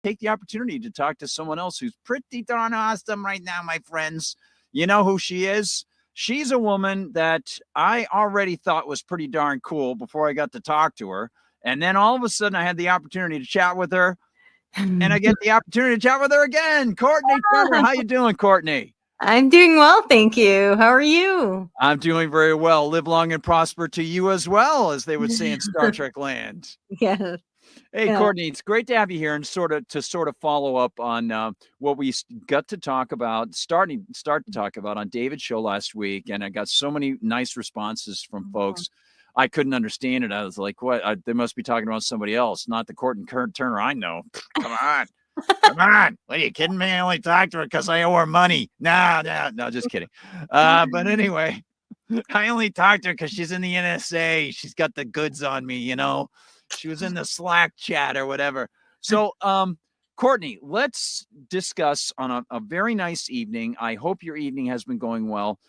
take the opportunity to talk to someone else who's pretty darn awesome right now, my friends. You know who she is? She's a woman that I already thought was pretty darn cool before I got to talk to her. And then all of a sudden I had the opportunity to chat with her, and I get the opportunity to chat with her again. Courtenay Turner, how you doing, Courtenay? I'm doing well, thank you. How are you? I'm doing very well. Live long and prosper to you as well, as they would say in Star Trek land. Yeah. Hey, Courtenay, it's great to have you here and sort of follow up on what we got to talk about, start to talk about on David's show last week, and I got so many nice responses from folks. I couldn't understand it. I was like, "What? They must be talking about somebody else, not the Courtenay Turner I know." Come on. Come on. What, are you kidding me? I only talked to her because I owe her money. No, just kidding. But anyway, I only talked to her because she's in the NSA. She's got the goods on me, you know. She was in the Slack chat or whatever. So, Courtenay, let's discuss on a very nice evening. I hope your evening has been going well.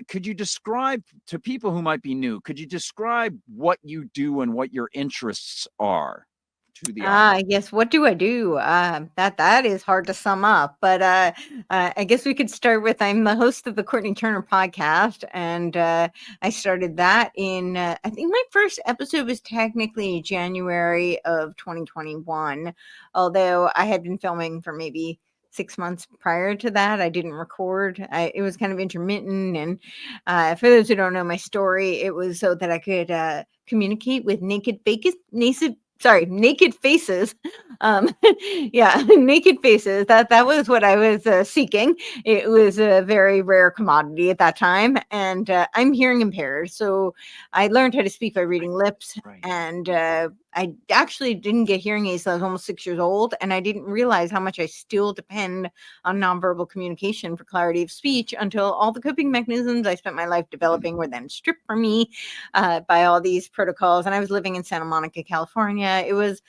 Could you describe to people who might be new, could you describe what you do and what your interests are to the audience? Yes. What do I do? That is hard to sum up, but I guess we could start with I'm the host of the Courtenay Turner podcast, and I started that in I think my first episode was technically January of 2021, although I had been filming for maybe 6 months prior to that. I didn't record. It was kind of intermittent, and for those who don't know my story, it was so that I could communicate with naked faces. Yeah, naked faces. That was what I was seeking. It was a very rare commodity at that time, and I'm hearing impaired, so I learned how to speak by reading lips. Right. And I actually didn't get hearing aids until I was almost 6 years old, and I didn't realize how much I still depend on nonverbal communication for clarity of speech until all the coping mechanisms I spent my life developing were then stripped from me by all these protocols. And I was living in Santa Monica, California. It was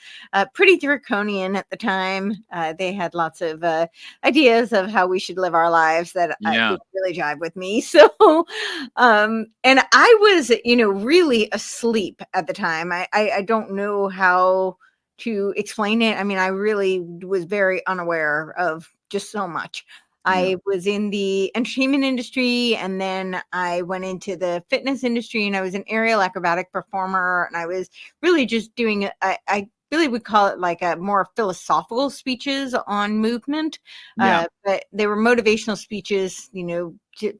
pretty draconian at the time. They had lots of ideas of how we should live our lives that didn't really jive with me. So, and I was, really asleep at the time. I don't know how to explain it. I mean, I really was very unaware of just so much. I was in the entertainment industry, and then I went into the fitness industry, and I was an aerial acrobatic performer, and I was really just doing, I really would call it like a more philosophical speeches on movement. But they were motivational speeches,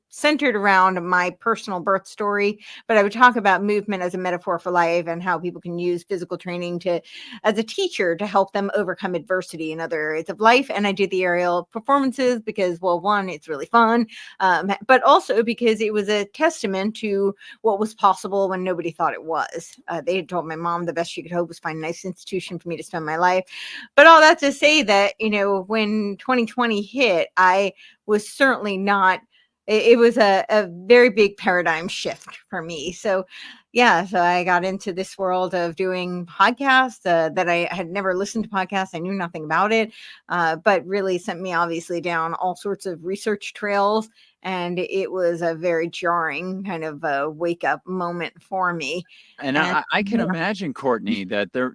centered around my personal birth story. But I would talk about movement as a metaphor for life and how people can use physical training as a teacher to help them overcome adversity in other areas of life. And I did the aerial performances because, well, one, it's really fun, but also because it was a testament to what was possible when nobody thought it was. They had told my mom the best she could hope was find a nice institution for me to spend my life. But all that to say that, when 2020 hit, I was certainly not, it was a very big paradigm shift for me. So I got into this world of doing podcasts that I had never listened to podcasts. I knew nothing about it, but really sent me obviously down all sorts of research trails. And it was a very jarring kind of a wake up moment for me. And I can imagine, Courtenay, that there,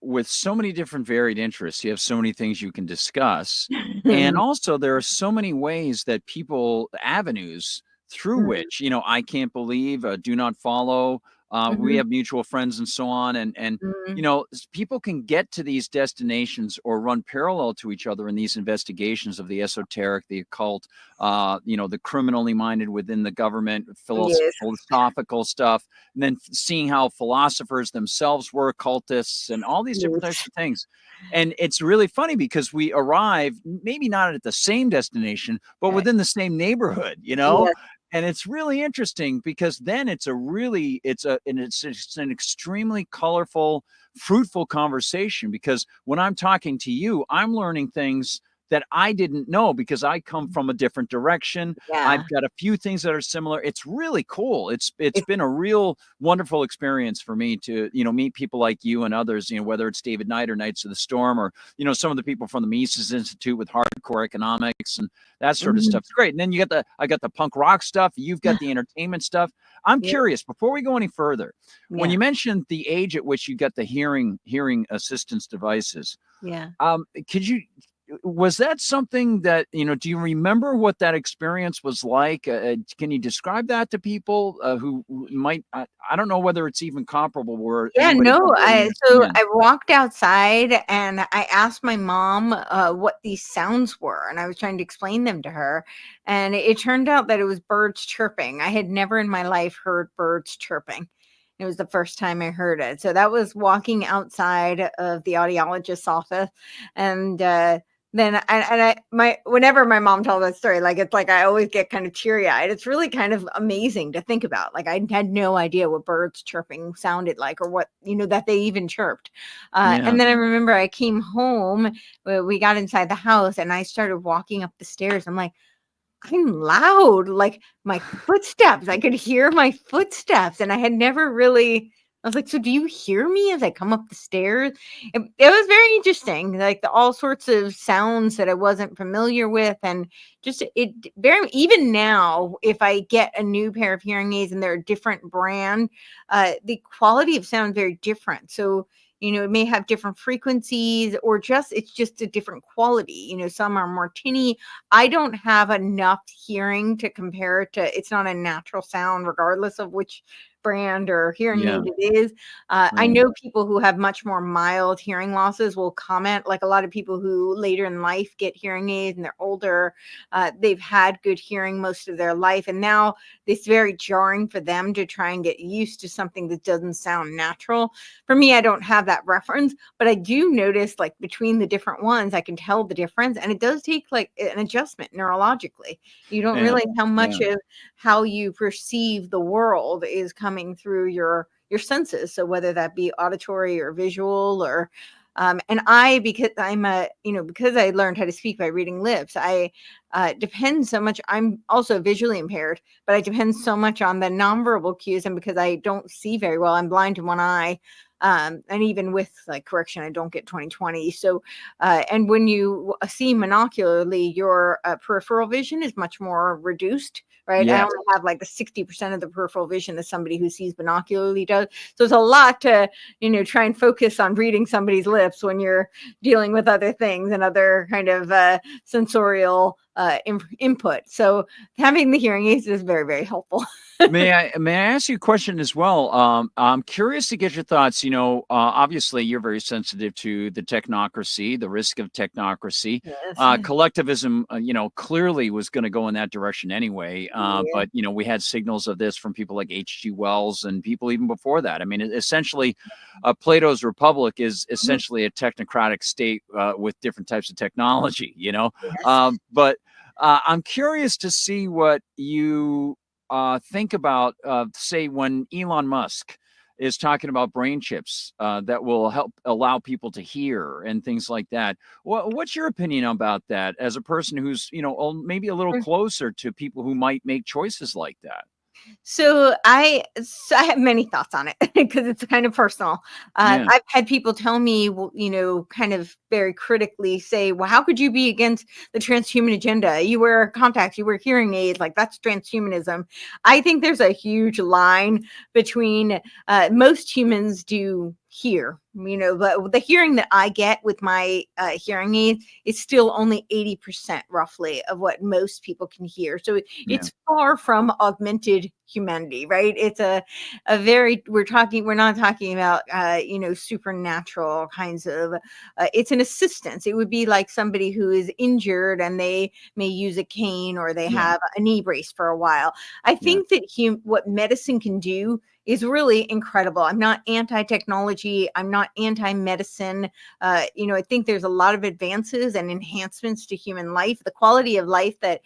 with so many different varied interests, you have so many things you can discuss. And also there are so many ways that avenues through which, I can't believe, do not follow, we have mutual friends and so on. And people can get to these destinations or run parallel to each other in these investigations of the esoteric, the occult, the criminally minded within the government, philosophical stuff, and then seeing how philosophers themselves were occultists and all these different types of things. And it's really funny because we arrive maybe not at the same destination, but within the same neighborhood, And it's really interesting because then it's an extremely colorful, fruitful conversation, because when I'm talking to you, I'm learning things that I didn't know because I come from a different direction. I've got a few things that are similar. It's really cool. It's been a real wonderful experience for me to, meet people like you and others, whether it's David Knight or Knights of the Storm or, some of the people from the Mises Institute with hardcore economics and that sort of stuff. It's great. And then I got the punk rock stuff. You've got the entertainment stuff. I'm curious, before we go any further, when you mentioned the age at which you got the hearing assistance devices, Yeah. Could you was that something that, do you remember what that experience was like? Can you describe that to people who might, I don't know whether it's even comparable where Yeah, anybody no, can really so understand. I walked outside and I asked my mom what these sounds were, and I was trying to explain them to her. And it turned out that it was birds chirping. I had never in my life heard birds chirping. It was the first time I heard it. So that was walking outside of the audiologist's office, and then my whenever my mom tells that story, like it's like I always get kind of teary eyed. It's really kind of amazing to think about. Like I had no idea what birds chirping sounded like, or what that they even chirped. Yeah. And then I remember I came home. We got inside the house, and I started walking up the stairs. I'm like, I'm loud, like my footsteps. I could hear my footsteps, and I had never really. I was like, "So do you hear me as I come up the stairs?" It was very interesting, like all sorts of sounds that I wasn't familiar with, and just it very even now, if I get a new pair of hearing aids and they're a different brand, the quality of sound is very different. So it may have different frequencies, or just it's just a different quality. Some are more tinny. I don't have enough hearing to compare it to. It's not a natural sound, regardless of which brand or hearing Yeah. aid it is. I Right. know people who have much more mild hearing losses will comment, like a lot of people who later in life get hearing aids and they're older, they've had good hearing most of their life. And now it's very jarring for them to try and get used to something that doesn't sound natural. For me, I don't have that reference, but I do notice, like, between the different ones, I can tell the difference. And it does take like an adjustment neurologically. You don't Yeah. realize how much Yeah. of how you perceive the world is coming through your senses. So whether that be auditory or visual, or and I, because I'm a, because I learned how to speak by reading lips, I depend so much. I'm also visually impaired, but I depend so much on the nonverbal cues. And because I don't see very well, I'm blind in one eye. And even with like correction, I don't get 20/20. So, and when you see monocularly, your peripheral vision is much more reduced, right? I Yes. only have like the 60% of the peripheral vision that somebody who sees binocularly does. So it's a lot to, try and focus on reading somebody's lips when you're dealing with other things and other kind of sensorial input. So having the hearing aids is very, very helpful. May I ask you a question as well? I'm curious to get your thoughts. Obviously, you're very sensitive to the technocracy, the risk of technocracy. Yes. Collectivism, clearly was going to go in that direction anyway. Yeah. But we had signals of this from people like H.G. Wells and people even before that. I mean, essentially, Plato's Republic is Mhm. essentially a technocratic state with different types of technology. Yes. But I'm curious to see what you think about, say, when Elon Musk is talking about brain chips that will help allow people to hear and things like that. What's your opinion about that as a person who's, maybe a little closer to people who might make choices like that? So I have many thoughts on it because it's kind of personal. Yeah. I've had people tell me, kind of very critically say, "Well, how could you be against the transhuman agenda? You wear contacts, you wear hearing aids, like that's transhumanism." I think there's a huge line between most humans do hear, but the hearing that I get with my hearing aids is still only 80% roughly of what most people can hear. So Yeah. it's far from augmented humanity, right? It's a very we're not talking about supernatural kinds of it's an assistance. It would be like somebody who is injured and they may use a cane, or they Yeah. have a knee brace for a while. I Yeah. think that what medicine can do is really incredible. I'm not anti-technology. I'm not anti-medicine. I think there's a lot of advances and enhancements to human life. The quality of life that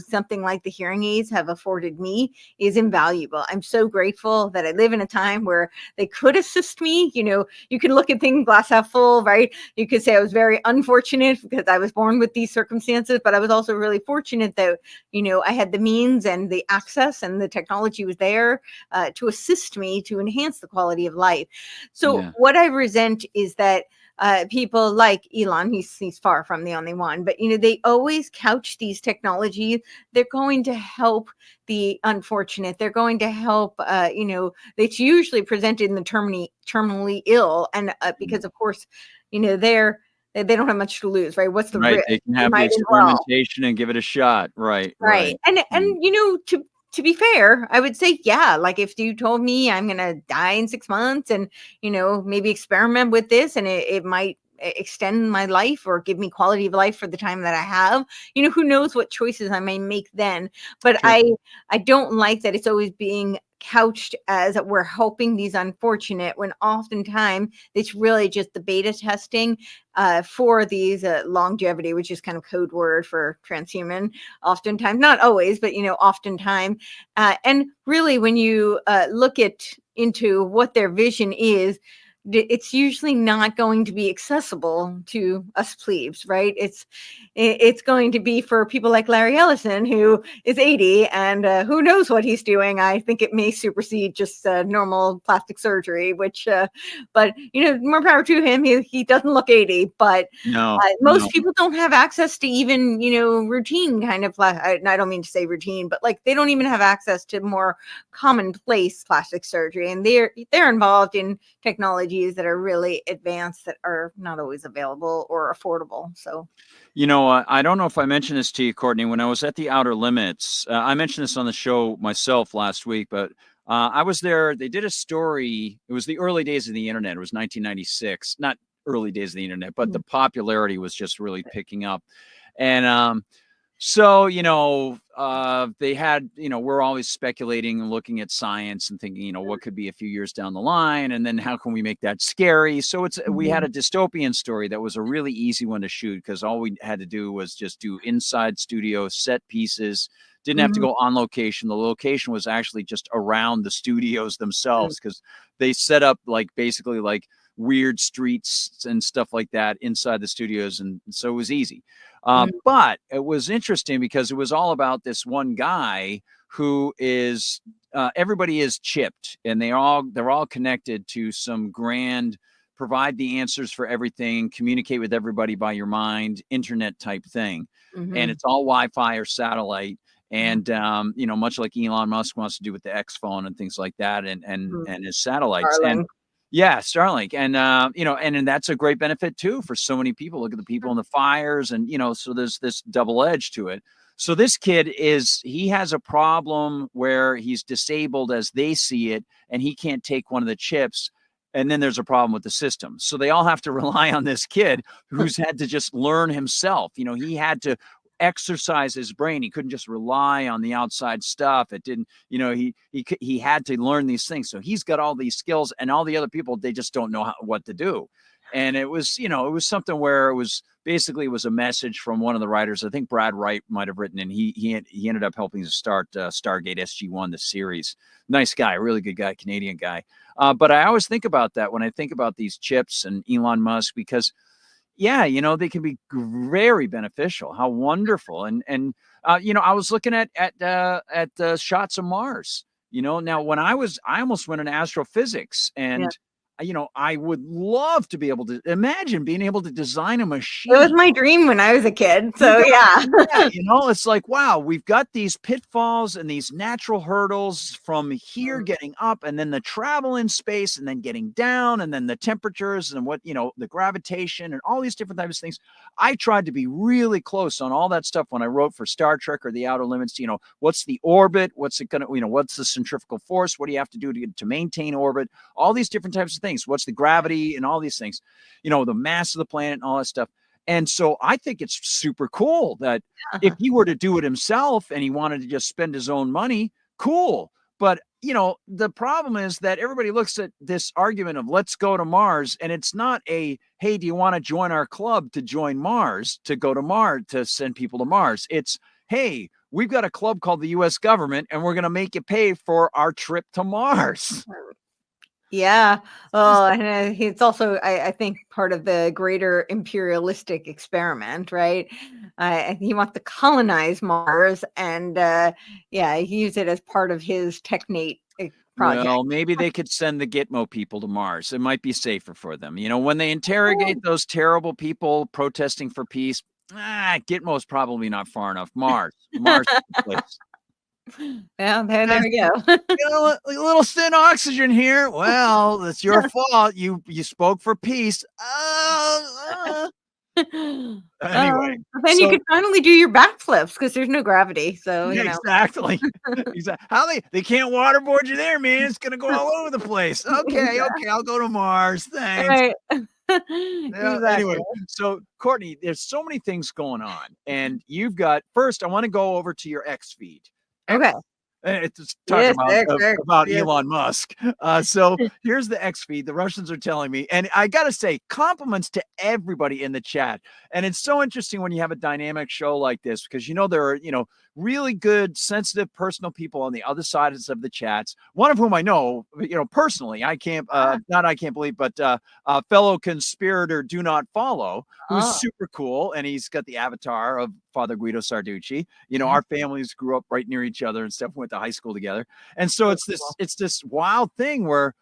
something like the hearing aids have afforded me is invaluable. I'm so grateful that I live in a time where they could assist me. You can look at things glass half full, right? You could say I was very unfortunate because I was born with these circumstances, but I was also really fortunate that, I had the means and the access, and the technology was there to assist me to enhance the quality of life. So Yeah. what I resent is that people like Elon, he's far from the only one, but they always couch these technologies. They're going to help the unfortunate. They're going to help. It's usually presented in the terminally ill, and Yeah. because of course, they don't have much to lose, right? What's the Right. risk? They can You have the might as well. experimentation and give it a shot. Right. Right. Right. And Mm. to be fair, I would say, yeah, like if you told me I'm gonna die in 6 months and maybe experiment with this and it might extend my life or give me quality of life for the time that I have, who knows what choices I may make then. But Sure. I don't like that it's always being couched as we're helping these unfortunate, when oftentimes it's really just the beta testing for these longevity, which is kind of code word for transhuman, oftentimes, not always, but oftentimes. And really, when you look into what their vision is, it's usually not going to be accessible to us plebes, right? It's going to be for people like Larry Ellison, who is 80 and who knows what he's doing. I think it may supersede just normal plastic surgery, which but more power to him. He doesn't look 80, but No, most no. people don't have access to even routine kind of I don't mean to say routine, but like they don't even have access to more commonplace plastic surgery, and they're involved in technologies that are really advanced that are not always available or affordable. So I don't know if I mentioned this to you, Courtney, when I was at the Outer Limits. I mentioned this on the show myself last week, but I was there. They did a story. It was the early days of the internet. It was 1996, not early days of the internet, but the popularity was just really picking up. And so, they had, we're always speculating and looking at science and thinking, what could be a few years down the line, and then how can we make that scary? So we had a dystopian story that was a really easy one to shoot because all we had to do was just do inside studio set pieces. Didn't have to go on location. The location was actually just around the studios themselves because they set up basically like weird streets and stuff like that inside the studios, and so it was easy. But it was interesting because it was all about this one guy who is everybody is chipped, and they're all connected to some grand provide the answers for everything, communicate with everybody by your mind, internet type thing. And it's all Wi-Fi or satellite. And much like Elon Musk wants to do with the X phone and things like that, and his satellites. And Starlink. yeah, Starlink. And and that's a great benefit too for so many people. Look at the people in the fires, and so there's this double edge to it. So this kid he has a problem where he's disabled as they see it, and he can't take one of the chips. And then there's a problem with the system. So they all have to rely on this kid who's had to just learn himself. He had to exercise his brain. He couldn't just rely on the outside stuff. It didn't, he had to learn these things. So he's got all these skills, and all the other people, they just don't know what to do. And it was, it was something where it was a message from one of the writers. I think Brad Wright might have written, and he ended up helping to start Stargate SG-1, the series. Nice guy, really good guy, Canadian guy. But I always think about that when I think about these chips and Elon Musk, because yeah, they can be very beneficial. How wonderful. And I was looking at shots of Mars. Now when I almost went into astrophysics, Yeah. and I would love to be able to imagine being able to design a It was machine. my dream when I was a kid. So yeah. Yeah, it's like, wow, we've got these pitfalls and these natural hurdles from here getting up, and then the travel in space, and then getting down, and then the temperatures and the gravitation and all these different types of things. I tried to be really close on all that stuff when I wrote for Star Trek or the Outer Limits. What's the orbit? What's it gonna, what's the centrifugal force? What do you have to do to maintain orbit? All these different types of things. What's the gravity and all these things? The mass of the planet and all that stuff. And so I think it's super cool that if he were to do it himself and he wanted to just spend his own money, cool. But, the problem is that everybody looks at this argument of let's go to Mars, and it's not hey, do you want to join our club to join Mars, to go to Mars, to send people to Mars? It's, hey, we've got a club called the U.S. government, and we're going to make you pay for our trip to Mars. Yeah. Well, and it's also, I think, part of the greater imperialistic experiment, right? He wants to colonize Mars, and use it as part of his technate project. Well, maybe they could send the Gitmo people to Mars. It might be safer for them. When they interrogate those terrible people protesting for peace, Gitmo's probably not far enough. Mars is the place. Yeah, there we go. You know, a little thin oxygen here. Well, that's your fault. You spoke for peace. Anyway, But then you so could finally do your backflips because there's no gravity. So, exactly. Exactly. How they can't waterboard you there, man. It's gonna go all over the place. Okay, Exactly. okay, I'll go to Mars. Thanks. Right. Yeah, Exactly. anyway, so Courtney, there's so many things going on, and you've got first, I want to go over to your X feed. Okay. X. It's talk Yes, X, about yes. Elon Musk. So here's the X feed. The Russians are telling me, and I gotta say, compliments to everybody in the chat. And it's so interesting when you have a dynamic show like this because there are really good, sensitive, personal people on the other sides of the chats. One of whom I know, personally. I can't, not I can't believe, but fellow conspirator, do not follow, who's Oh, super cool, and he's got the avatar of Father Guido Sarducci. yeah. Our families grew up right near each other and stuff, went to high school together, and so So it's this cool. it's this wild thing where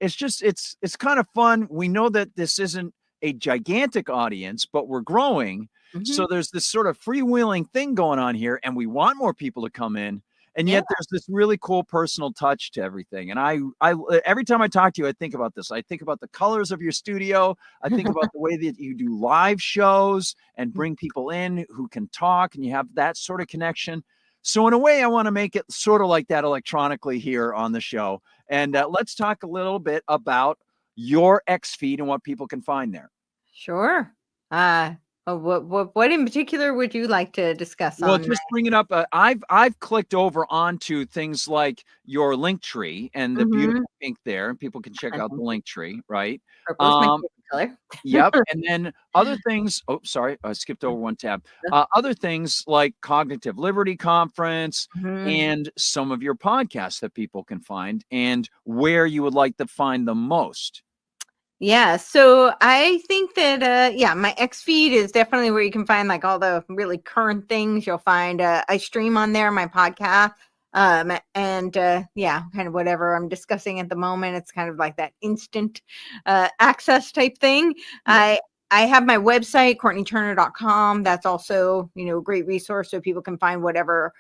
it's kind of fun. We know that this isn't a gigantic audience, but we're growing. Mhm. So there's this sort of freewheeling thing going on here, and we want more people to come in. And Yeah. yet there's this really cool personal touch to everything. And I every time I talk to you, I think about this. I think about the colors of your studio. I think about the way that you do live shows and bring people in who can talk, and you have that sort of connection. So in a way, I want to make it sort of like that electronically here on the show. And let's talk a little bit about your X feed and what people can find there. Sure. What in particular would you like to discuss Well, on just bring it up. I've clicked over onto things like your link tree and the Mhm. beautiful pink there, and people can check out the link tree, right? Purple is my Um, favorite color. yep. And then other things. Oh, sorry, I skipped over one tab. Other things like Cognitive Liberty Conference Mhm. and some of your podcasts that people can find, and where you would like to find them most. Yeah, so I think that my X feed is definitely where you can find like all the really current things. You'll find I stream on there my podcast, and kind of whatever I'm discussing at the moment. It's kind of like that instant access type thing. Yep. I have my website courtenayturner.com. That's also a great resource so people can find whatever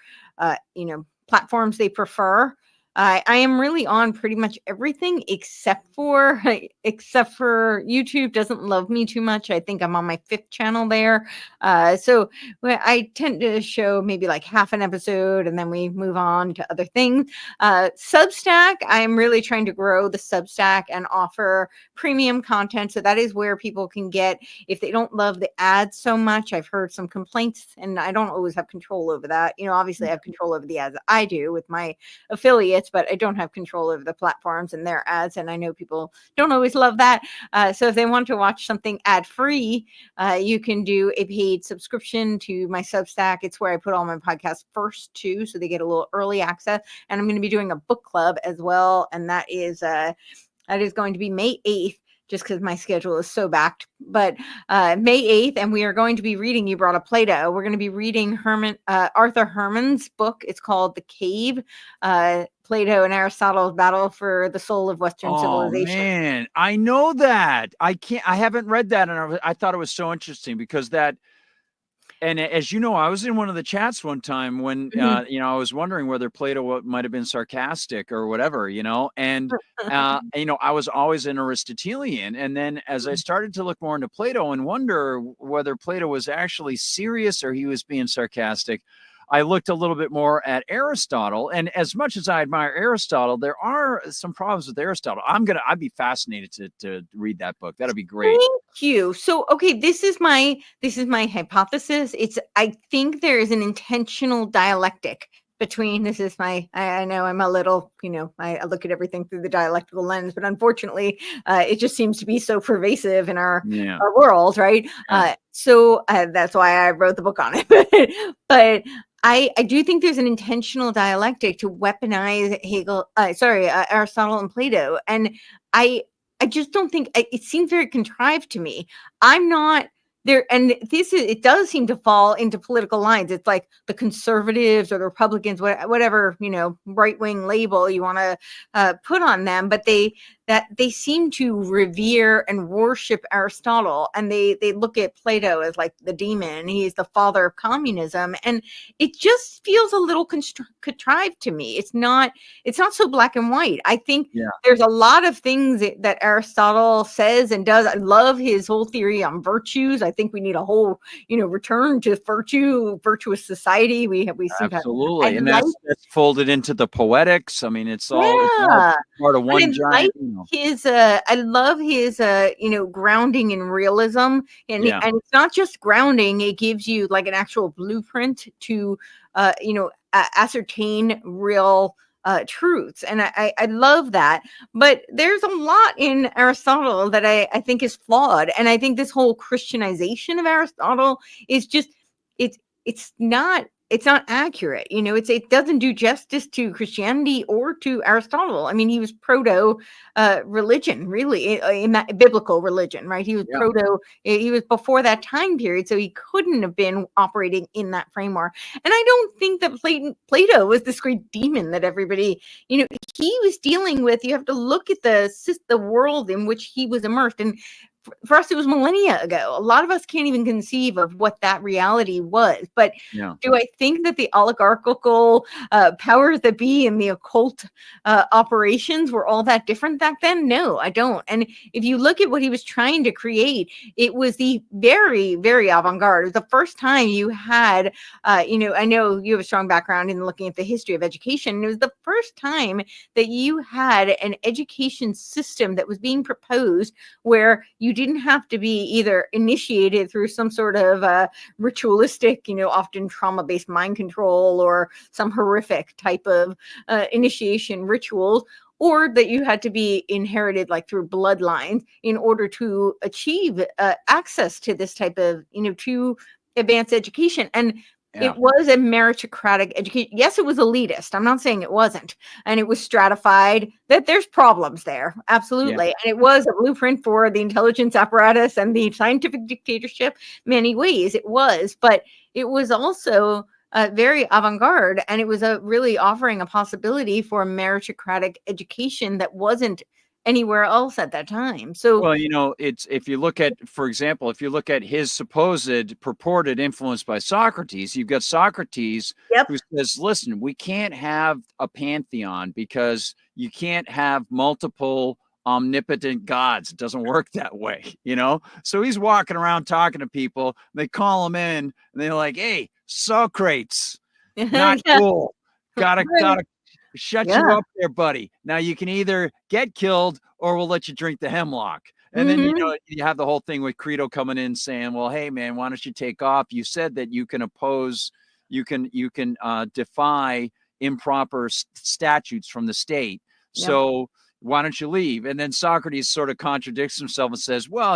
platforms they prefer. I am really on pretty much everything except for YouTube doesn't love me too much. I think I'm on my 5th channel there. So I tend to show maybe like half an episode and then we move on to other things. Substack, I'm really trying to grow the Substack and offer premium content. So that is where people can get, if they don't love the ads so much. I've heard some complaints and I don't always have control over that. Obviously I have control over the ads I do with my affiliates, but I don't have control over the platforms and their ads. And I know people don't always love that. So if they want to watch something ad free, you can do a paid subscription to my Substack. It's where I put all my podcasts first too, so they get a little early access. And I'm going to be doing a book club as well, and that is going to be May 8th. Just because my schedule is so backed, but May 8th, and we are going to be reading. You brought up Plato. We're going to be reading Arthur Herman's book. It's called The Cave. Plato and Aristotle's battle for the soul of Western Oh civilization. man, I know that. I haven't read that, and I thought it was so interesting because that. And as you know, I was in one of the chats one time when Mhm. I was wondering whether Plato might have been sarcastic or whatever, and I was always an Aristotelian, and then as I started to look more into Plato and wonder whether Plato was actually serious or he was being sarcastic, I looked a little bit more at Aristotle, and as much as I admire Aristotle, there are some problems with Aristotle. I'd be fascinated to read that book. That'd be great. Thank you. So, okay, this is my hypothesis. I think there is an intentional dialectic between this is my I know I'm a little I look at everything through the dialectical lens, but unfortunately, it just seems to be so pervasive in our Yeah. world, right? Yeah. So that's why I wrote the book on it. But I do think there's an intentional dialectic to weaponize Aristotle and Plato, and I just don't think it seems very contrived to me. I'm not there, and it does seem to fall into political lines. It's like the conservatives or the Republicans, whatever right wing label you want to put on them, but that they seem to revere and worship Aristotle, and they look at Plato as like the demon. He's the father of communism, and it just feels a little contrived to me. It's not so black and white. I think there's a lot of things that Aristotle says and does. I love his whole theory on virtues. I think we need a whole, return to virtuous society. We seem to. Absolutely. And that's folded into the poetics. I mean, it's all part of one giant. I love his grounding in realism, and it's not just grounding. It gives you like an actual blueprint to ascertain real truths, and I love that. But there's a lot in Aristotle that I think is flawed, and I think this whole Christianization of Aristotle is just it's not accurate. It doesn't do justice to Christianity or to Aristotle. I mean, he was proto religion, really, in that biblical religion, right? He was he was before that time period, so he couldn't have been operating in that framework. And I don't think that Plato was this great demon that everybody, he was dealing with. You have to look at the world in which he was immersed. And for us, it was millennia ago. A lot of us can't even conceive of what that reality was. But do I think that the oligarchical powers that be and the occult operations were all that different back then? No, I don't. And if you look at what he was trying to create, it was the very, very avant-garde. It was the first time you had, I know you have a strong background in looking at the history of education. It was the first time that you had an education system that was being proposed where you didn't have to be either initiated through some sort of ritualistic, often trauma-based mind control or some horrific type of initiation rituals, or that you had to be inherited like through bloodlines in order to achieve access to this type of, to advanced education. And it was a meritocratic education. Yes, it was elitist. I'm not saying it wasn't. And it was stratified, that there's problems there. Absolutely. And it was a blueprint for the intelligence apparatus and the scientific dictatorship. Many ways it was, but it was also very avant-garde. And it was really offering a possibility for a meritocratic education that wasn't anywhere else at that time. So, well, it's, if you look at, for example, if you look at his supposed purported influence by Socrates, you've got Socrates who says, listen, we can't have a pantheon because you can't have multiple omnipotent gods. It doesn't work that way, So he's walking around talking to people. They call him in and they're like, hey, Socrates, not cool. Gotta shut you up there, buddy. Now you can either get killed or we'll let you drink the hemlock. And then, you have the whole thing with Credo coming in saying, well, hey man, why don't you take off? You said that you can oppose, you can defy improper statutes from the state. So why don't you leave? And then Socrates sort of contradicts himself and says, well,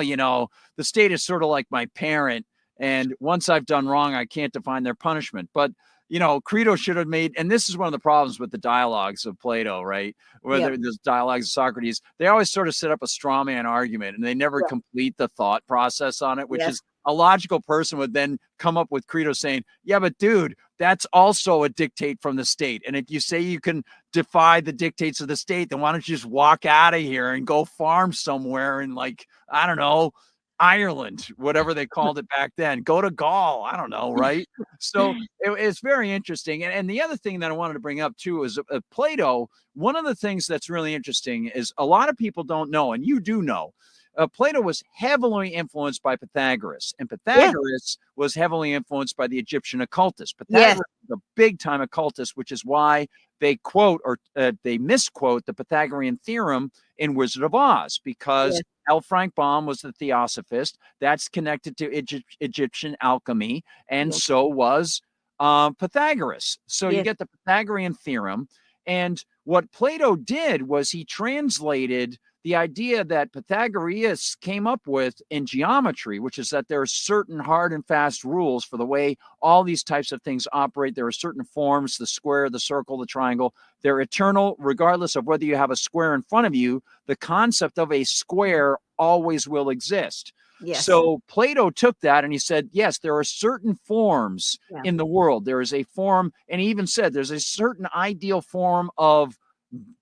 the state is sort of like my parent. And once I've done wrong, I can't define their punishment. But Credo should have made, and this is one of the problems with the dialogues of Plato, right? Whether there's dialogues of Socrates, they always sort of set up a straw man argument and they never complete the thought process on it, which is a logical person would then come up with Credo saying, yeah, but dude, that's also a dictate from the state. And if you say you can defy the dictates of the state, then why don't you just walk out of here and go farm somewhere in, like, I don't know, Ireland, whatever they called it back then, go to Gaul. I don't know. Right. So it's very interesting. And the other thing that I wanted to bring up too is Plato. One of the things that's really interesting is a lot of people don't know, and you do know, Plato was heavily influenced by Pythagoras, and Pythagoras was heavily influenced by the Egyptian occultists. Pythagoras was a big time occultist, which is why they quote or they misquote the Pythagorean theorem in Wizard of Oz, because L. Frank Baum was the theosophist. That's connected to Egyptian alchemy, and so was Pythagoras. So you get the Pythagorean theorem, and what Plato did was he translated the idea that Pythagoras came up with in geometry, which is that there are certain hard and fast rules for the way all these types of things operate. There are certain forms, the square, the circle, the triangle. They're eternal, regardless of whether you have a square in front of you. The concept of a square always will exist. So Plato took that and he said, yes, there are certain forms in the world. There is a form, and he even said there's a certain ideal form of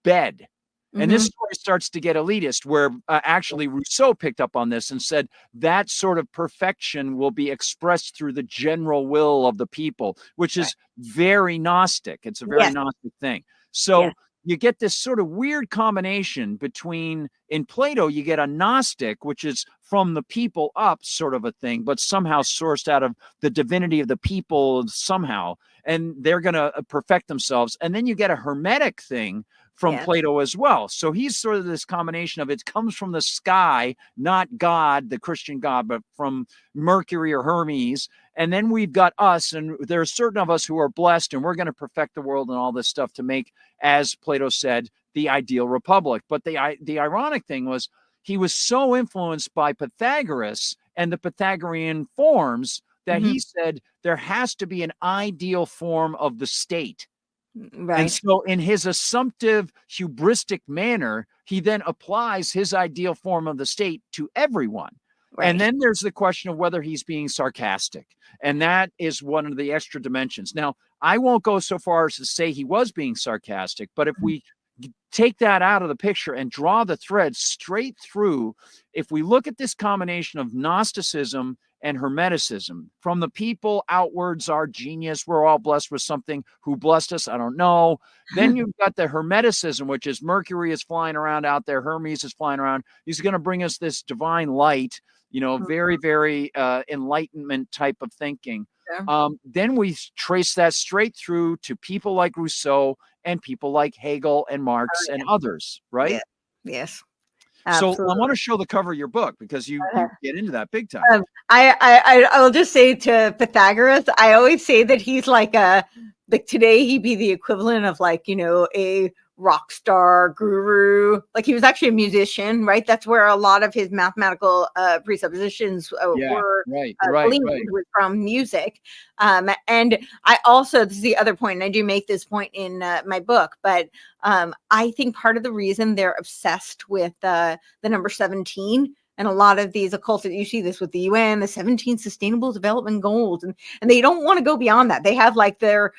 bed. And this story starts to get elitist, where actually Rousseau picked up on this and said that sort of perfection will be expressed through the general will of the people, which is very Gnostic. It's a very Gnostic thing. So you get this sort of weird combination between, in Plato, you get a Gnostic, which is from the people up sort of a thing, but somehow sourced out of the divinity of the people somehow, and they're going to perfect themselves. And then you get a Hermetic thing from Plato as well. So he's sort of this combination of, it comes from the sky, not God, the Christian God, but from Mercury or Hermes. And then we've got us, and there are certain of us who are blessed, and we're going to perfect the world and all this stuff to make, as Plato said, the ideal republic. But the ironic thing was, he was so influenced by Pythagoras and the Pythagorean forms that he said there has to be an ideal form of the state. Right. And so in his assumptive, hubristic manner, he then applies his ideal form of the state to everyone. Right. And then there's the question of whether he's being sarcastic. And that is one of the extra dimensions. Now, I won't go so far as to say he was being sarcastic, but if we take that out of the picture and draw the thread straight through, if we look at this combination of Gnosticism and Hermeticism, from the people outwards, our genius, we're all blessed with something. Who blessed us? I don't know. Then you've got the Hermeticism, which is Mercury is flying around out there, Hermes is flying around. He's going to bring us this divine light, very, very enlightenment type of thinking. Then we trace that straight through to people like Rousseau and people like Hegel and Marx and others, right? Yes. Absolutely. So I want to show the cover of your book, because you get into that big time. I will just say to Pythagoras, I always say that he's like today he'd be the equivalent of a rock star guru. Like, he was actually a musician, right? That's where a lot of his mathematical presuppositions were gleaned from music. And I also, this is the other point, and I do make this point in my book, but I think part of the reason they're obsessed with the number 17, and a lot of these occults, you see this with the UN, the 17 Sustainable Development Goals, and they don't want to go beyond that. They have like their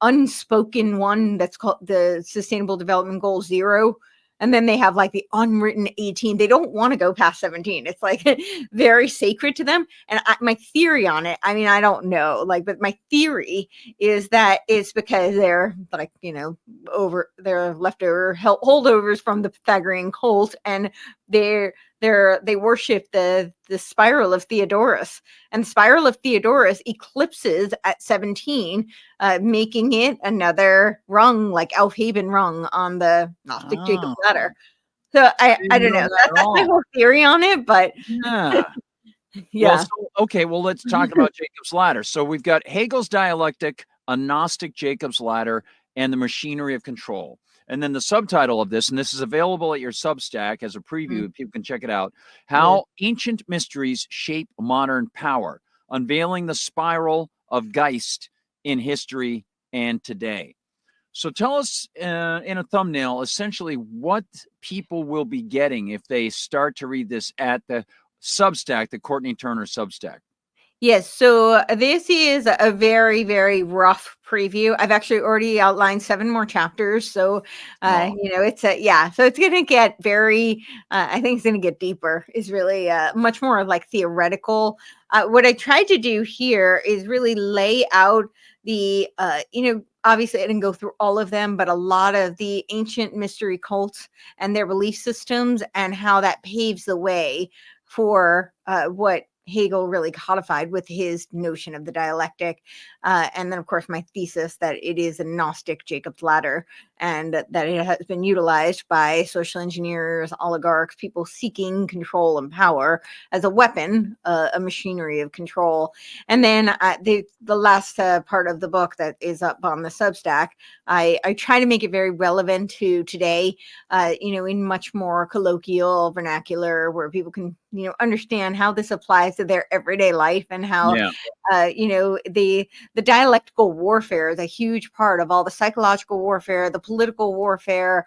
unspoken one that's called the Sustainable Development Goal 0. And then they have like the unwritten 18. They don't want to go past 17. It's like very sacred to them. And my theory on it, I mean, I don't know, but my theory is that it's because they're they're leftover holdovers from the Pythagorean cult, and they worship the spiral of Theodorus, and the spiral of Theodorus eclipses at 17, making it another rung, like Aufheben rung on the Gnostic Jacob's ladder. So I don't know. That's my whole theory on it, but yeah. Well, let's talk about Jacob's ladder. So we've got Hegel's dialectic, a Gnostic Jacob's ladder, and the machinery of control. And then the subtitle of this, and this is available at your Substack as a preview, people can check it out, How Ancient Mysteries Shape Modern Power, Unveiling the Spiral of Geist in History and Today. So tell us in a thumbnail, essentially what people will be getting if they start to read this at the Substack, the Courtenay Turner Substack. Yes, so this is a very, very rough preview. I've actually already outlined 7 more chapters. So, it's so it's going to get very, I think it's going to get deeper. It's really much more like theoretical. What I tried to do here is really lay out the, obviously I didn't go through all of them, but a lot of the ancient mystery cults and their belief systems, and how that paves the way for what Hegel really codified with his notion of the dialectic. And then, of course, my thesis that it is a Gnostic Jacob's ladder, and that it has been utilized by social engineers, oligarchs, people seeking control and power as a weapon, a machinery of control. And then the last part of the book that is up on the Substack, I try to make it very relevant to today, in much more colloquial vernacular, where people can, understand how this applies to their everyday life, and how, the dialectical warfare is a huge part of all the psychological warfare, the political warfare,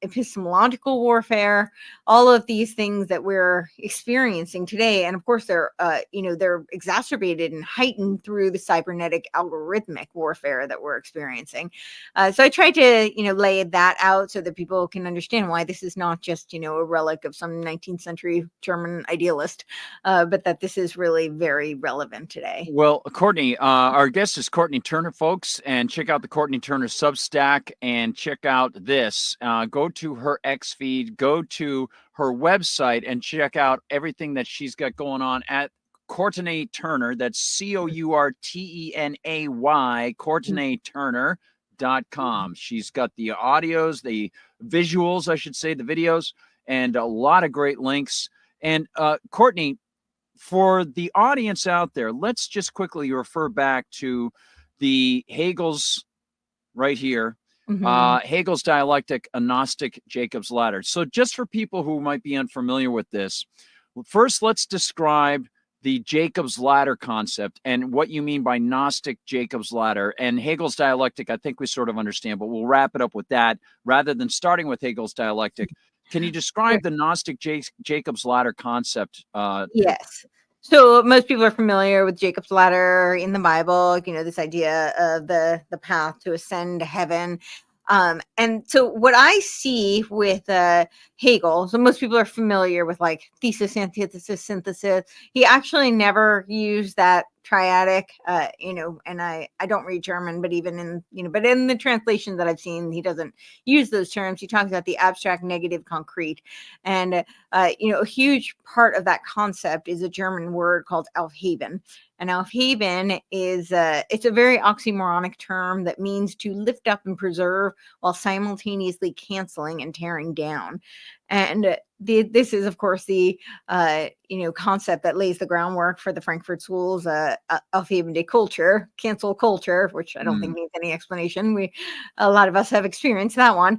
epistemological warfare, all of these things that we're experiencing today. And of course, they're exacerbated and heightened through the cybernetic algorithmic warfare that we're experiencing. So I tried to, lay that out so that people can understand why this is not just, a relic of some 19th century German idealist, but that this is really very relevant today. Well, Courtenay, our guest is Courtenay Turner, folks, and check out the Courtenay Turner Substack and check out this. Go to her X feed, go to her website, and check out everything that she's got going on at Courtenay Turner. That's Courtenay, CourtenayTurner.com. She's got the audios, the visuals, I should say, the videos, and a lot of great links. And Courtenay, for the audience out there, let's just quickly refer back to the Hegel's right here. Hegel's Dialectic, a Gnostic Jacob's Ladder. So just for people who might be unfamiliar with this, first let's describe the Jacob's Ladder concept and what you mean by Gnostic Jacob's Ladder. And Hegel's Dialectic, I think we sort of understand, but we'll wrap it up with that rather than starting with Hegel's Dialectic. Can you describe the Gnostic Jacob's Ladder concept? Yes. So most people are familiar with Jacob's Ladder in the Bible, this idea of the path to ascend to heaven. And so what I see with Hegel, so most people are familiar with like thesis, antithesis, synthesis. He actually never used that triadic, and I don't read German, but even but in the translation that I've seen, he doesn't use those terms. He talks about the abstract, negative, concrete. And, a huge part of that concept is a German word called Aufheben. And Aufheben is, it's a very oxymoronic term that means to lift up and preserve while simultaneously canceling and tearing down. And this is, of course, the concept that lays the groundwork for the Frankfurt School's Aufhebende culture, cancel culture, which I don't think needs any explanation. A lot of us have experienced that one.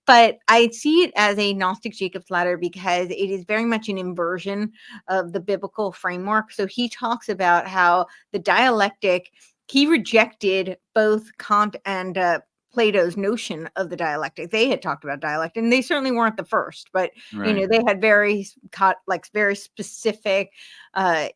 But I see it as a Gnostic Jacob's Ladder because it is very much an inversion of the biblical framework. So he talks about how the dialectic, he rejected both Kant and Plato's notion of the dialectic. They had talked about dialectic, and they certainly weren't the first, but Right. they had very specific,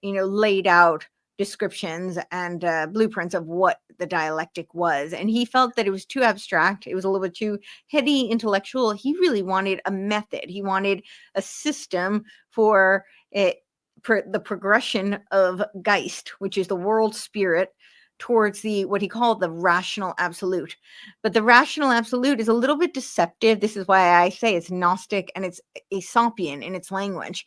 laid out descriptions and blueprints of what the dialectic was. And he felt that it was too abstract. It was a little bit too heady, intellectual. He really wanted a method. He wanted a system for it, for the progression of Geist, which is the world spirit, towards what he called the rational absolute. But the rational absolute is a little bit deceptive. This is why I say it's Gnostic and it's Aesopian in its language,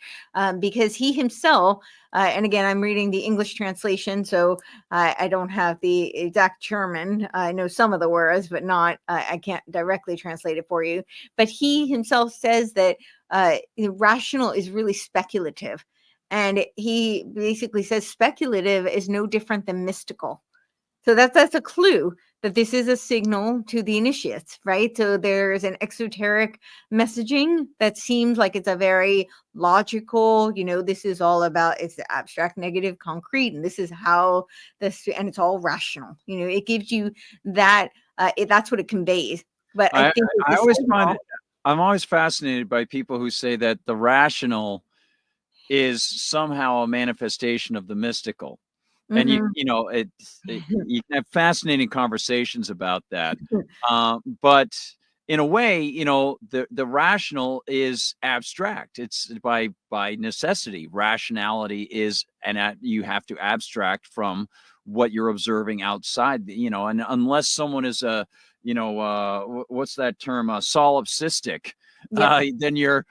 because he himself, and again, I'm reading the English translation, so I don't have the exact German. I know some of the words, but not, I can't directly translate it for you. But he himself says that rational is really speculative. And he basically says speculative is no different than mystical. So that's a clue that this is a signal to the initiates, right? So there's an exoteric messaging that seems like it's a very logical, this is all about, it's the abstract, negative, concrete, and this is how this, and it's all rational. It gives you that, that's what it conveys. But I think I always find I'm always fascinated by people who say that the rational is somehow a manifestation of the mystical. And you can have fascinating conversations about that. But in a way, the rational is abstract. It's by necessity. Rationality is, and you have to abstract from what you're observing outside. And unless someone is what's that term? Solipsistic. Then you're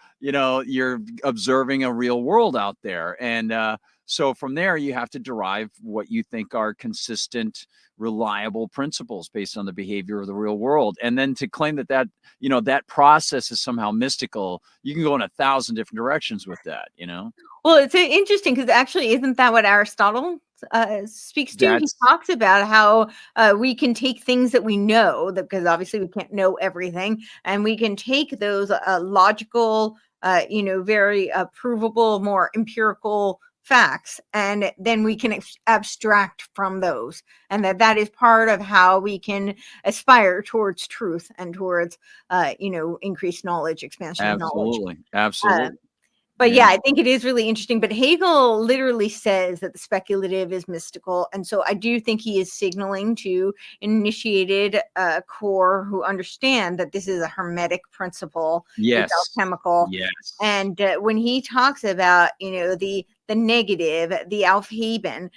observing a real world out there. And so from there, you have to derive what you think are consistent, reliable principles based on the behavior of the real world. And then to claim that process is somehow mystical, you can go in 1,000 different directions with that, Well, it's interesting because actually, isn't that what Aristotle speaks to? He talks about how we can take things that we know, because obviously we can't know everything, and we can take those logical, very provable, more empirical facts, and then we can abstract from those, and that is part of how we can aspire towards truth and towards increased knowledge, expansion of knowledge. Absolutely. Absolutely. But yeah, I think it is really interesting. But Hegel literally says that the speculative is mystical. And so I do think he is signaling to initiated core who understand that this is a hermetic principle. Yes. It's alchemical. Yes. And when he talks about, the negative, the Aufheben,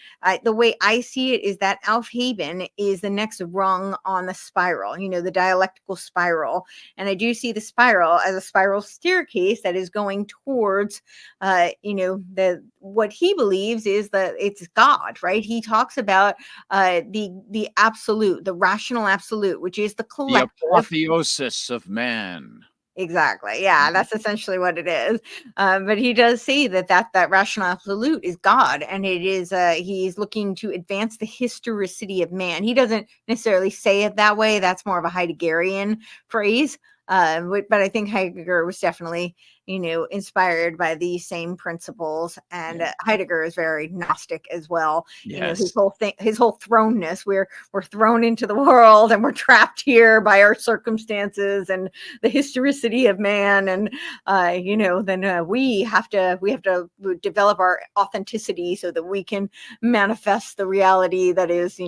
the way I see it is that Aufheben is the next rung on the spiral, the dialectical spiral. And I do see the spiral as a spiral staircase that is going towards, what he believes is that it's God, right? He talks about the absolute, the rational absolute, which is the collective. The apotheosis of man. Exactly. Yeah, that's essentially what it is. But he does say that rational absolute is God, and it is he's looking to advance the historicity of man. He doesn't necessarily say it that way. That's more of a Heideggerian phrase. But I think Heidegger was definitely, inspired by these same principles. And Heidegger is very Gnostic as well. Yes. His whole thing, his whole thrownness. We're thrown into the world, and we're trapped here by our circumstances and the historicity of man. And then we have to develop our authenticity so that we can manifest the reality that is,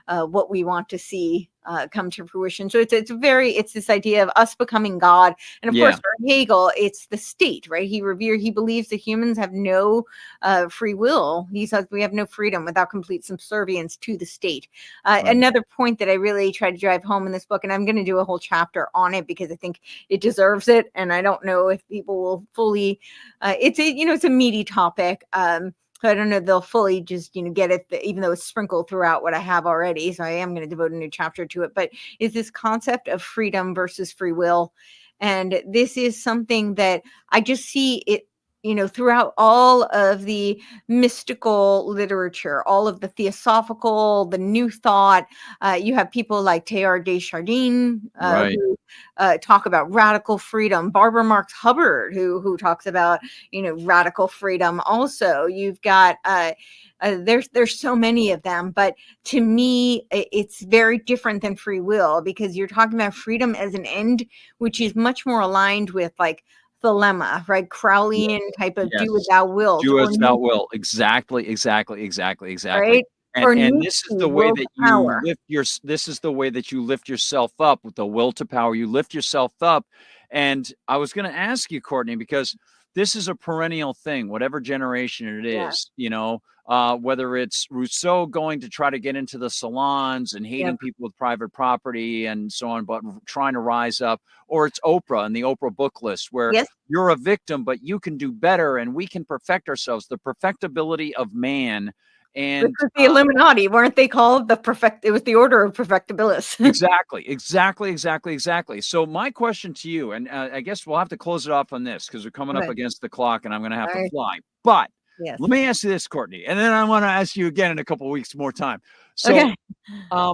what we want to see come to fruition. So it's this idea of us becoming God. And of course, for Hegel, it's the state, right? He believes that humans have no free will. He says we have no freedom without complete subservience to the state. Another point that I really try to drive home in this book, and I'm going to do a whole chapter on it because I think it deserves it. And I don't know if people will fully, it's a meaty topic. So I don't know if they'll fully just, get it, even though it's sprinkled throughout what I have already. So I am going to devote a new chapter to it. But is this concept of freedom versus free will. And this is something that I just see it, throughout all of the mystical literature, all of the theosophical, the new thought. You have people like Teilhard de Chardin, who talk about radical freedom. Barbara Marx Hubbard, who talks about, radical freedom. Also, you've got there's so many of them, but to me, it's very different than free will, because you're talking about freedom as an end, which is much more aligned with like Thelema, right? Crowleyan type of do as thou wilt. Do as thou wilt. Exactly. Right? And this is the way that you lift this is the way that you lift yourself up with the will to power. You lift yourself up. And I was going to ask you, Courtenay, because this is a perennial thing, whatever generation it is, whether it's Rousseau going to try to get into the salons and hating people with private property and so on, but trying to rise up, or it's Oprah and the Oprah book list where you're a victim, but you can do better and we can perfect ourselves, the perfectibility of man. And the Illuminati, weren't they called it was the Order of Perfectibilis. Exactly. So my question to you, and I guess we'll have to close it off on this because we're coming up against the clock and I'm going to have to fly. But let me ask you this, Courtenay, and then I want to ask you again in a couple of weeks more time. So I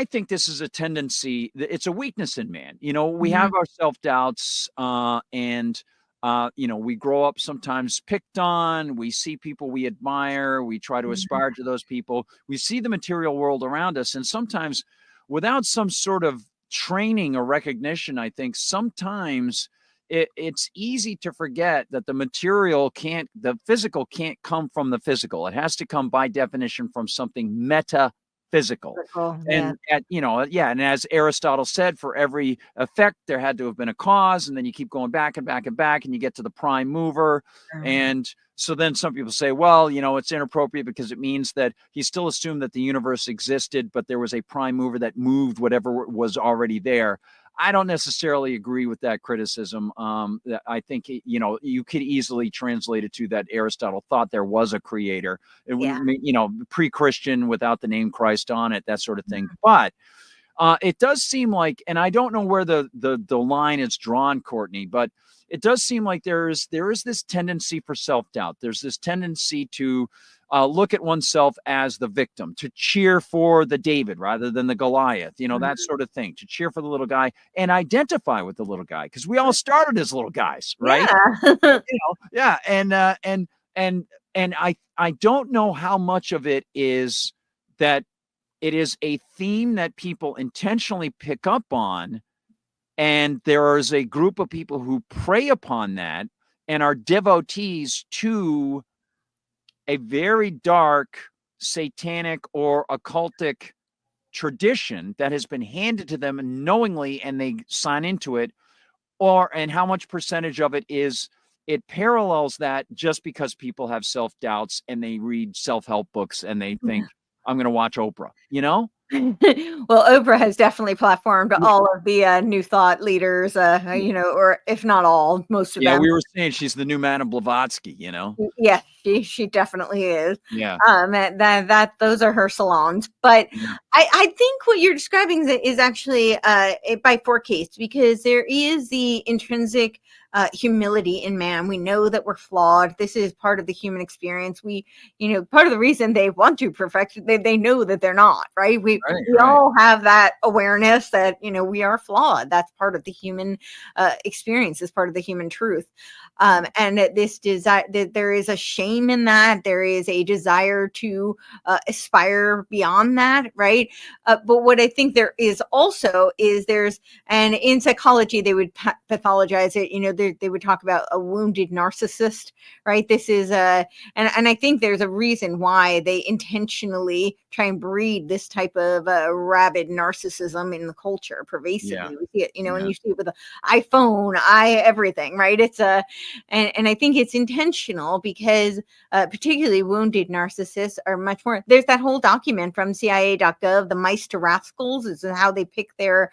think this is a tendency, it's a weakness in man. We have our self-doubts and we grow up sometimes picked on, we see people we admire, we try to aspire to those people, we see the material world around us, and sometimes without some sort of training or recognition, I think sometimes it's easy to forget that the physical can't come from the physical. It has to come by definition from something metaphysical. And and as Aristotle said, for every effect there had to have been a cause, and then you keep going back and back and back and you get to the prime mover. And so then some people say, well, it's inappropriate because it means that he still assumed that the universe existed, but there was a prime mover that moved whatever was already there. I don't necessarily agree with that criticism. I think, you could easily translate it to that Aristotle thought there was a creator, pre-Christian without the name Christ on it, that sort of thing. But it does seem like, and I don't know where the line is drawn, Courtenay, but it does seem like there is this tendency for self-doubt. There's this tendency to look at oneself as the victim, to cheer for the David rather than the Goliath, that sort of thing, to cheer for the little guy and identify with the little guy, because we all started as little guys, right? Yeah. Yeah. And I don't know how much of it is that it is a theme that people intentionally pick up on, and there is a group of people who prey upon that and are devotees to a very dark satanic or occultic tradition that has been handed to them knowingly, and they sign into it, and how much percentage of it is it parallels that just because people have self-doubts and they read self-help books and they think, I'm going to watch Oprah, Well, Oprah has definitely platformed all of the new thought leaders, or if not all, most of Yeah, them. we were saying she's the new Madame Blavatsky, Yeah, she definitely is. Yeah. That those are her salons. But Yeah. I think what you're describing is actually by forecast, because there is the intrinsic humility in man. We know that we're flawed. This is part of the human experience. Part of the reason they want to perfect, they know that they're not, right? We all have that awareness that, we are flawed. That's part of the human experience, is part of the human truth. And this desire, that there is a shame in that. There is a desire to aspire beyond that, right? But what I think there is also is and in psychology, they would pathologize it. They would talk about a wounded narcissist, right? This is and I think there's a reason why they intentionally try and breed this type of rabid narcissism in the culture pervasively. We see it, and you see it with the iPhone, everything, right? It's and I think it's intentional, because particularly wounded narcissists are much more. There's that whole document from CIA.gov, the mice to rascals, is how they pick their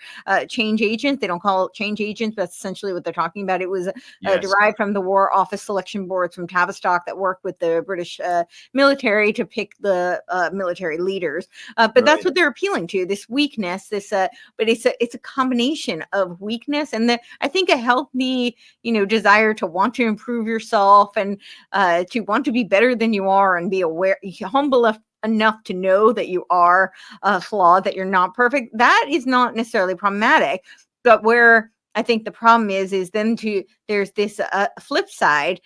change agents. They don't call it change agents, but that's essentially what they're talking about. It was derived from the War Office selection boards from Tavistock that worked with the British military to pick the military leaders. But that's what they're appealing to, this weakness, but it's a combination of weakness and I think a healthy, desire to want to improve yourself and to want to be better than you are and be aware, humble enough to know that you are flawed, that you're not perfect. That is not necessarily problematic. But where I think the problem is then there's this flip side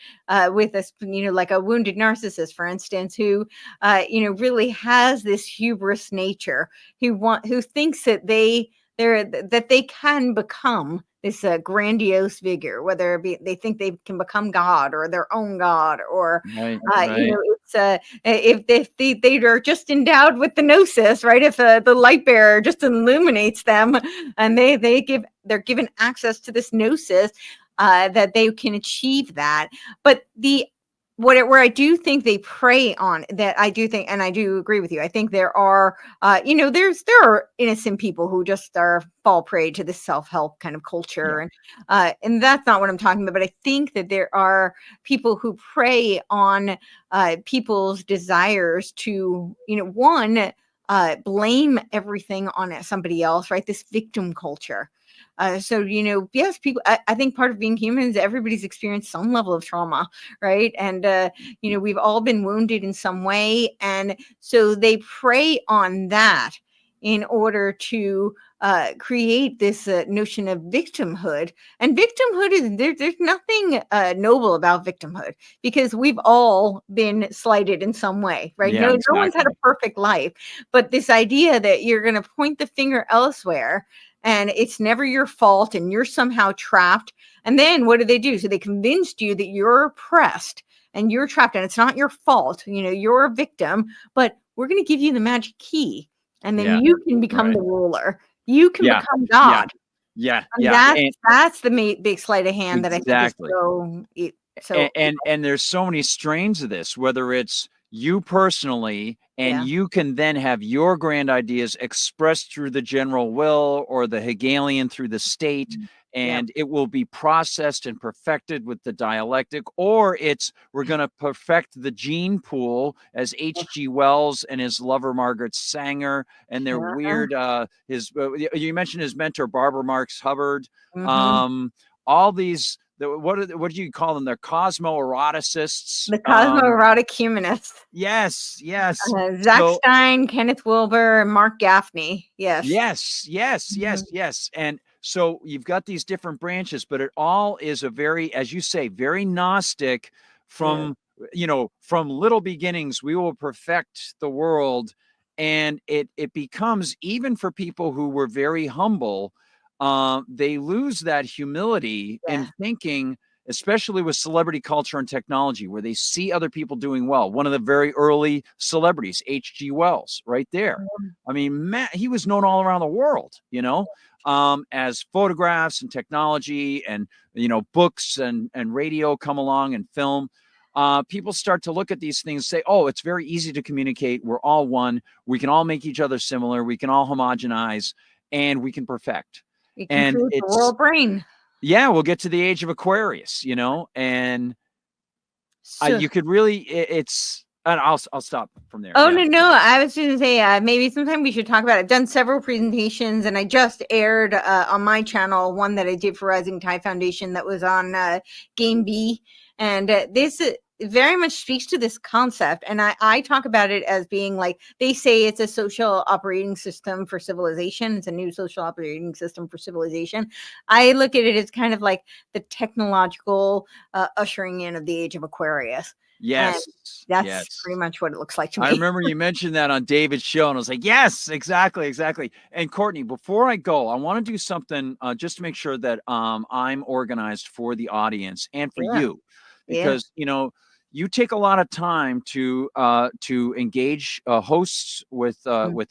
with us, like a wounded narcissist, for instance, who, really has this hubris nature, who thinks that that they can become this grandiose figure, whether it be they think they can become God or their own God, or it's if they are just endowed with the gnosis, right? If the light bearer just illuminates them, and they're given access to this gnosis, that they can achieve that. But where I do think they prey on that, I do think, and I do agree with you. I think there are, there are innocent people who just fall prey to this self-help kind of culture, and that's not what I'm talking about. But I think that there are people who prey on people's desires to, blame everything on somebody else, right? This victim culture. So, yes, people, I think part of being human is everybody's experienced some level of trauma, right? And, we've all been wounded in some way. And so they prey on that in order to create this notion of victimhood. And victimhood is, there's nothing noble about victimhood, because we've all been slighted in some way, right? Yeah, No exactly. one's had a perfect life. But this idea that you're going to point the finger elsewhere, and it's never your fault, and you're somehow trapped. And then what do? So they convinced you that you're oppressed and you're trapped, and it's not your fault. You're a victim, but we're going to give you the magic key, and then you can become the ruler. You can become God. And that's the big sleight of hand that I think is so. And there's so many strains of this, whether it's you personally, and you can then have your grand ideas expressed through the general will, or the Hegelian through the state, and it will be processed and perfected with the dialectic, or we're going to perfect the gene pool, as H.G. Wells and his lover Margaret Sanger, and their weird you mentioned his mentor Barbara Marx Hubbard, all these what do you call them? They're cosmoeroticists. The cosmoerotic humanists. Yes, yes. Zach So Stein, Kenneth Wilber, and Mark Gaffney. Yes. Yes. And so you've got these different branches, but it all is a very, as you say, very Gnostic from, from little beginnings, we will perfect the world. And it becomes, even for people who were very humble, they lose that humility in thinking, especially with celebrity culture and technology, where they see other people doing well. One of the very early celebrities, H.G. Wells, right there. I mean, he was known all around the world, as photographs and technology and, books and radio come along and film. People start to look at these things and say, oh, it's very easy to communicate. We're all one. We can all make each other similar. We can all homogenize and we can perfect. You can create the world brain. Yeah, we'll get to the age of Aquarius, and you could really, and I'll stop from there. Oh, no. I was going to say, maybe sometime we should talk about it. I've done several presentations, and I just aired on my channel one that I did for Rising Tide Foundation that was on Game B. And this very much speaks to this concept. And I talk about it as being like, they say it's a social operating system for civilization. It's a new social operating system for civilization. I look at it as kind of like the technological ushering in of the age of Aquarius. Yes. And that's pretty much what it looks like to me. I remember you mentioned that on David's show, and I was like, yes, exactly. And Courtenay, before I go, I want to do something just to make sure that I'm organized for the audience and for you, because, you take a lot of time to engage hosts with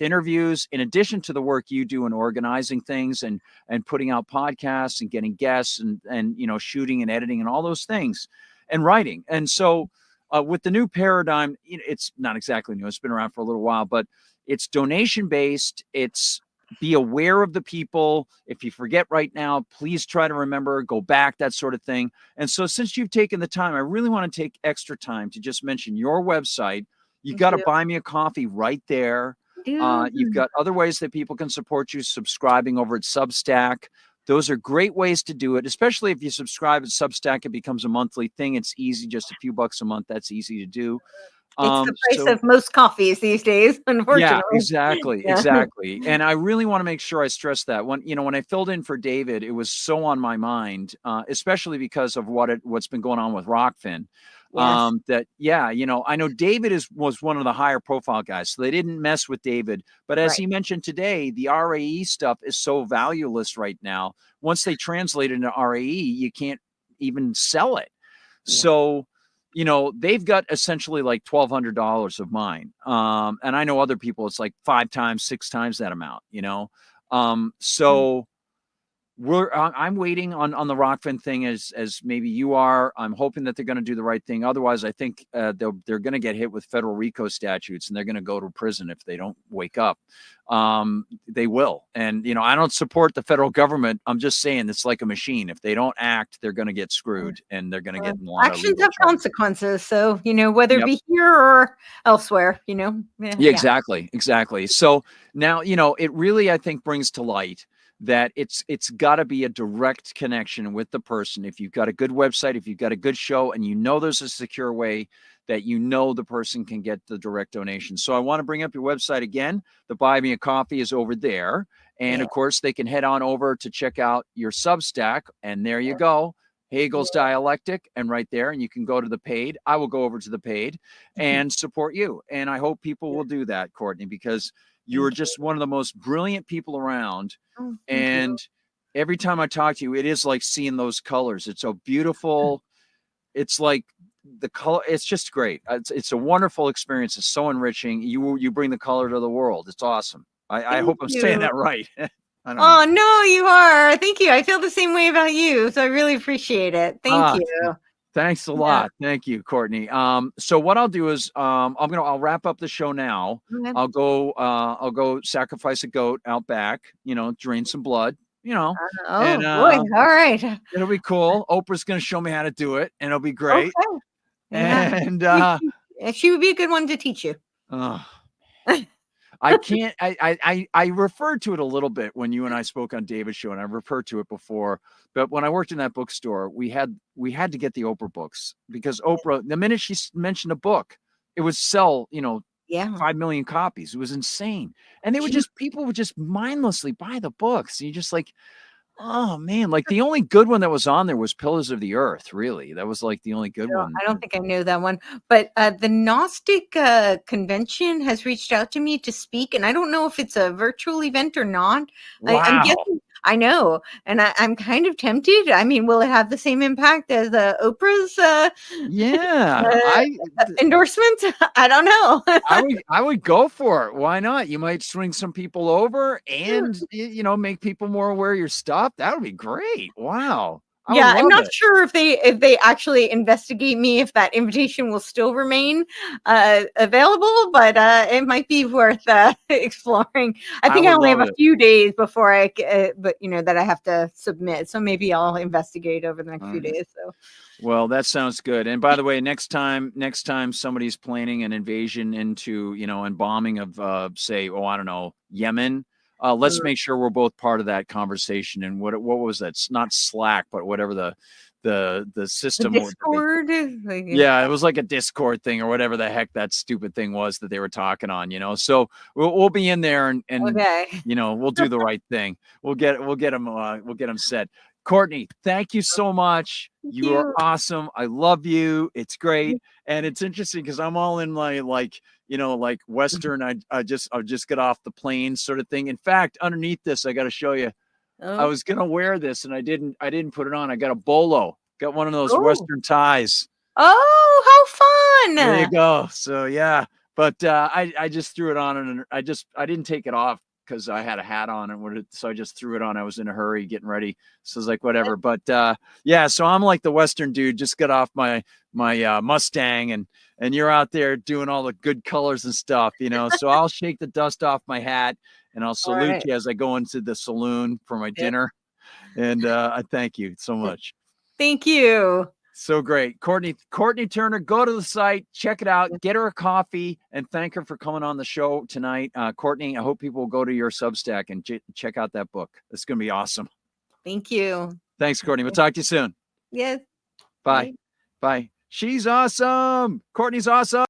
interviews, in addition to the work you do in organizing things and putting out podcasts and getting guests and shooting and editing and all those things and writing. And so with the new paradigm, it's not exactly new. It's been around for a little while, but it's donation based. It's be aware of the people. If you forget right now, please try to remember, go back, that sort of thing. And so since you've taken the time, I really want to take extra time to just mention your website. You got to buy me a coffee right there. You've got other ways that people can support you, subscribing over at Substack. Those are great ways to do it, especially if you subscribe at Substack. It becomes a monthly thing. It's easy, just a few bucks a month. That's easy to do. It's the price of most coffees these days, unfortunately. Yeah, exactly. And I really want to make sure I stress that. When I filled in for David, it was so on my mind, especially because of what's been going on with Rockfin. I know David was one of the higher profile guys, so they didn't mess with David. But as he mentioned today, the RAE stuff is so valueless right now. Once they translate it into RAE, you can't even sell it. So they've got essentially like $1,200 of mine. And I know other people, it's like 5 times, 6 times that amount, so I'm waiting on the Rockfin thing as maybe you are. I'm hoping that they're going to do the right thing. Otherwise, I think they're going to get hit with federal RICO statutes and they're going to go to prison if they don't wake up. They will. And, I don't support the federal government. I'm just saying it's like a machine. If they don't act, they're going to get screwed and they're going to get in a lot of actions have consequences. So, whether it be here or elsewhere, Exactly. So now, it really, I think, brings to light that it's got to be a direct connection with the person. If you've got a good website, if you've got a good show, and there's a secure way that the person can get the direct donation. So I want to bring up your website again. The Buy Me a Coffee is over there. And of course, they can head on over to check out your Substack. And there you go. Hegel's Dialectic, and right there, and you can go to the paid. I will go over to the paid and support you. And I hope people will do that, Courtenay, because you are just one of the most brilliant people around. And every time I talk to you, it is like seeing those colors. It's so beautiful. It's like the color. It's just great. It's a wonderful experience. It's so enriching. You bring the color to the world. It's awesome. I hope I'm saying that right. Oh, no, you are. Thank you. I feel the same way about you. So I really appreciate it. Thank you. Thanks a lot. Thank you, Courtenay. So what I'll do is I'll wrap up the show now. I'll go sacrifice a goat out back, drain some blood, boy. All right. It'll be cool. Oprah's going to show me how to do it and it'll be great. Okay. And she would be a good one to teach you. I can't. I referred to it a little bit when you and I spoke on David's show, and I referred to it before. But when I worked in that bookstore, we had to get the Oprah books because Oprah, the minute she mentioned a book, it would sell, Yeah. 5 million copies. It was insane, and they would She- just people would just mindlessly buy the books. And you just like, oh man, like the only good one that was on there was Pillars of the Earth. Really, that was like the only good one. I don't think I know that one, but the Gnostic convention has reached out to me to speak, and I don't know if it's a virtual event or not. I'm Wow. guessing. I know, and I'm kind of tempted. I mean, will it have the same impact as Oprah's Yeah, endorsement? I don't know. I would go for it. Why not? You might swing some people over and make people more aware of your stuff. That would be great. Wow. I would Yeah, I'm love not it. sure if they actually investigate me, if that invitation will still remain available, but it might be worth exploring. I I think I would only have love a it. few days before but that I have to submit, so maybe I'll investigate over the next All few right. days. So Well, that sounds good. And by the way, next time somebody's planning an invasion into, and bombing of say, oh, I don't know, Yemen, let's make sure we're both part of that conversation. And what was that? It's not Slack, but whatever the the system Discord, yeah, it was like a Discord thing or whatever the heck that stupid thing was that they were talking on, So we'll be in there and okay. we'll do the right thing. We'll get them set. Courtenay, thank you so much. Thank You are you. awesome. I love you. It's great. And it's interesting because I'm all in my like Western. I'll just get off the plane sort of thing. In fact, underneath this, I got to show you. I Oh, was gonna wear this and I didn't put it on. I got a bolo. Got one of those oh, Western ties. oh, how There you fun! go. So yeah, but I just threw it on and I didn't take it off because I had a hat on and so I just threw it on. I was in a hurry getting ready, so I was like whatever. But yeah, so I'm like the Western dude. Just got off my Mustang and you're out there doing all the good colors and stuff, So I'll shake the dust off my hat and I'll All salute right. you as I go into the saloon for my Yep. dinner. And I thank you so much. Thank you. So great. Courtenay Turner, go to the site, check it out, get her a coffee, and thank her for coming on the show tonight. Courtenay, I hope people will go to your Substack and check out that book. It's going to be awesome. Thank you. Thanks, Courtenay. We'll talk to you soon. Yes. Bye. Bye. She's awesome. Courtenay's awesome.